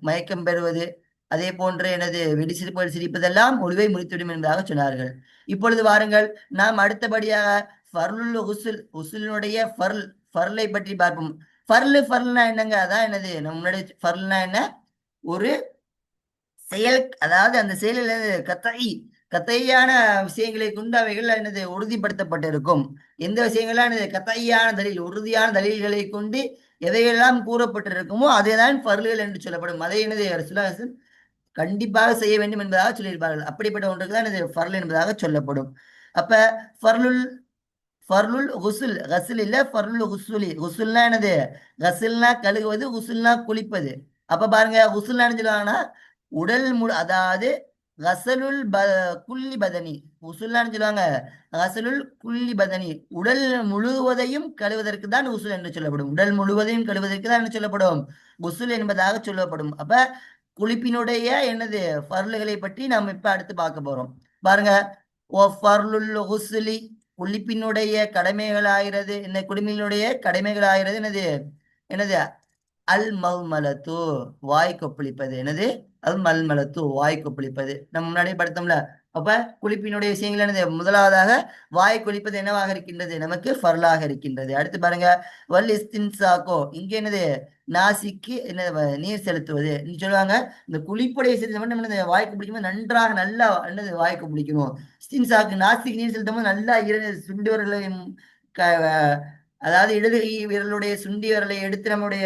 மயக்கம் பெறுவது, அதே போன்று எனது வெடிசிரிப்புகள் சிரிப்பதெல்லாம் ஒழுவை முறித்துவிடும் என்பதாக சொன்னார்கள். இப்பொழுது வாருங்கள், நாம் அடுத்தபடியாக ஃபர்லுல் உசுல், உசுலினுடைய ஃபர்லை பற்றி பார்ப்போம். ஃபர்ல்னா என்னங்க? அதான் என்னது? நம்ம முன்னாடி ஃபர்ல்னா என்ன? ஒரு செயல். அதாவது அந்த செயலில் கத்தையான விஷயங்களை கொண்டு அவைகள் என்னது? உறுதிப்படுத்தப்பட்டிருக்கும். எந்த விஷயங்கள்லாம் என்னது? கத்தையான தலில், உறுதியான தலில்களை கொண்டு எதையெல்லாம் கூறப்பட்டிருக்குமோ அதைதான் பருள்கள் என்று சொல்லப்படும். அதை என்னது? கண்டிப்பாக செய்ய வேண்டும் என்பதாக சொல்லியிருப்பார்கள். அப்படிப்பட்ட ஒன்றுக்கு தான் இது ஃபர்ல் என்பதாக சொல்லப்படும். அப்ப ஃபர்லுல் ஃபர்லுல் ஹுசுல், ஹசுல் இல்ல, ஃபர்லுல் ஹுசுலி. ஹுசுல்னா என்னது? ஹசுல்னா கழுகுவது, ஹுசுல்னா குளிப்பது. அப்ப பாருங்க, ஹுசுல்னா என்ன சொல்லுவாங்கன்னா உடல் அதாவது கசலுல் குல்லி பதனி. உசுல்லான்னு சொல்லுவாங்க. கசலுல் குல்லி பதனி, உடல் முழுவதையும் கழுவதற்கு தான் உசுல் என்று சொல்லப்படும். உடல் முழுவதையும் கழுவதற்கு தான் என்ன சொல்லப்படும்? உசுல் என்பதாக சொல்லப்படும். அப்ப குளிப்பினுடைய என்னது ஃபர்லுகளை பற்றி நாம் இப்ப அடுத்து பார்க்க போறோம். பாருங்க. ஓ ஃபர்லுல் உசுலி, குளிப்பினுடைய கடமைகளாகிறது. இந்த குடிமையினுடைய கடமைகளாகிறது என்னது? என்னது? அல் மல்மலத்து, வாய் கொப்பளிப்பது. என்னது? அல் மல்மலத்து, வாய் கொப்பளிப்பது. நம்ம முன்னாடியே படுத்தோம்ல. அப்ப குளிப்பினுடைய விஷயங்கள் என்னது? முதலாவதாக வாய் குளிப்பது என்னவாக இருக்கின்றது? நமக்கு ஃபர்லாக இருக்கின்றது. அடுத்து பாருங்க. வல் இஸ்தின்சாக்கோ, இங்க என்னது? நாசிக்கு என்ன? நீர் செலுத்துவது சொல்லுவாங்க. இந்த குளிப்புடைய விஷயத்தை மட்டும் என்னது? வாய்க்கு பிடிக்கும்போது நன்றாக நல்லா என்னது? வாய்க்கு பிடிக்கணும். இஸ்தின்சாக்கு, நாசிக்கு நீர் செலுத்தும் போது நல்லா சுண்டி விரலையும் அதாவது இடது விரலுடைய சுண்டி விரலை எடுத்து நம்முடைய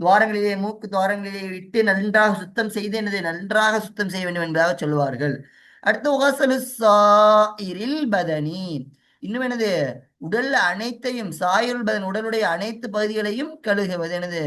துவாரங்களிலே, மூக்கு துவாரங்களிலே விட்டு நன்றாக சுத்தம் செய்து என்னது? நன்றாக சுத்தம் செய்ய வேண்டும் என்பதாக சொல்லுவார்கள். அடுத்து உகசலு சாயிரில் பதனி, இன்னும் என்னது, உடல் அனைத்தையும், சாயிருல் பதன் உடலுடைய அனைத்து பகுதிகளையும் கழுகுவது என்னது,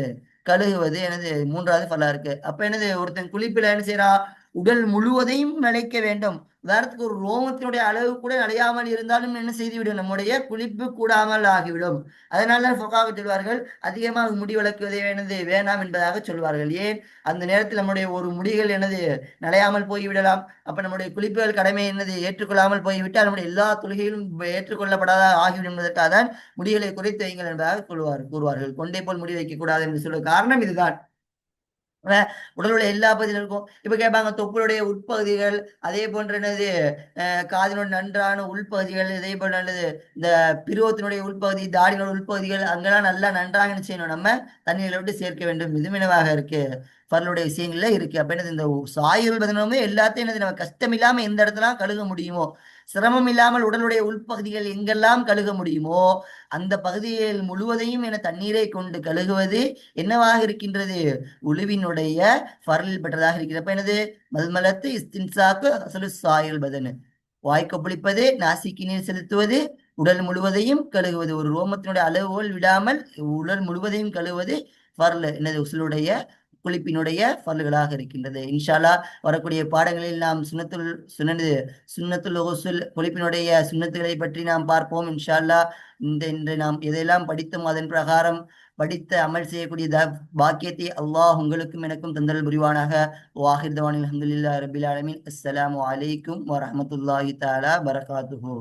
கழுகுவது என்னது மூன்றாவது ஃபலா இருக்கு. அப்ப என்னது, ஒருத்தன் குளிப்பில என்ன செய்யறா, உடல் முழுவதையும் நனைக்க வேண்டும். உதாரணத்துக்கு ஒரு ரோமத்தினுடைய அளவு கூட நனையாமல் இருந்தாலும் என்ன செய்துவிடும், நம்முடைய குளிப்பு கூடாமல் ஆகிவிடும். அதனால தான் ஃபுகாஹா சொல்வார்கள், அதிகமாக முடி வளர்க்குவதை என்னது வேண்டாம் என்பதாக சொல்வார்கள். ஏன், அந்த நேரத்தில் நம்முடைய ஒரு முடிகள் என்னது நனையாமல் போய்விடலாம். அப்ப நம்முடைய குளிப்புகள் கடமை என்னது ஏற்றுக்கொள்ளாமல் போய்விட்டால் நம்முடைய எல்லா தொழுகைகளும் ஏற்றுக்கொள்ளப்படாத ஆகிவிடும் என்பதற்காக தான் முடிகளை குறைத்து வைங்கள் என்பதாக கூறுவார்கள். கொண்டை போல் முடி வைக்க கூடாது என்று சொல்ல காரணம் இதுதான். உடலுடைய எல்லா பகுதியிலும் இருக்கும். இப்ப கேட்பாங்க தொப்புளுடைய உட்பகுதிகள், அதே போன்ற என்னது காதினுடைய நன்றான உள்பகுதிகள், இதே போல நல்லது இந்த பிருவத்தினுடைய உள்பகுதி, தாடியினுடைய உள்பகுதிகள், அங்கெல்லாம் நல்லா நன்றாக என்ன செய்யணும், நம்ம தண்ணீரை விட்டு சேர்க்க வேண்டும். இது மினவாக இருக்கு, பரலுடைய விஷயங்கள்ல இருக்கு. அப்ப என்னது, இந்த சாயுள் பதினமே எல்லாத்தையும் என்னது நம்ம கஷ்டம் இல்லாம எந்த இடத்துல கழுக முடியுமோ, சிரமம் இல்லாமல் உடலுடைய உள்பகுதிகள் எங்கெல்லாம் கழுக முடியுமோ அந்த பகுதியில் முழுவதையும் என தண்ணீரை கொண்டு கழுகுவது என்னவாக இருக்கின்றது, உழுவினுடைய ஃபரலில் பெற்றதாக இருக்கிறது. அப்ப என்னது, மல்மலத்து இஸ்தின்சாக்கு அசலு சாயுல் பதனு, வாய் கொப்பளிப்பது, நாசிக்கு நீர் செலுத்துவது, உடல் முழுவதையும் கழுகுவது, ஒரு ரோமத்தினுடைய அளவுகோல் விடாமல் உடல் முழுவதையும் கழுவுவது ஃபர்ல் என்னது உசுலுடைய குளிப்பினுடைய ஃபர்லுகளாக இருக்கின்றது. இன்ஷால்லா வரக்கூடிய பாடங்களில் நாம் சுன்னத்துல் உசுல் குளிப்பினுடைய சுன்னத்துகளை பற்றி நாம் பார்ப்போம் இன்ஷால்லா. இன்று நாம் எதையெல்லாம் படித்தோம் அதன் பிரகாரம் படித்து அமல் செய்யக்கூடிய பாக்கியத்தை அல்லாஹ் உங்களுக்கும் எனக்கும் தந்தல் புரிவானாக. வாஹிர் தவானில் அல்ஹம்துலில்லாஹி ரபில் ஆலமீன். அஸ்ஸலாமு அலைக்கும் வரஹ்மத்துல்லாஹி தஆலா பரகாத்துஹு.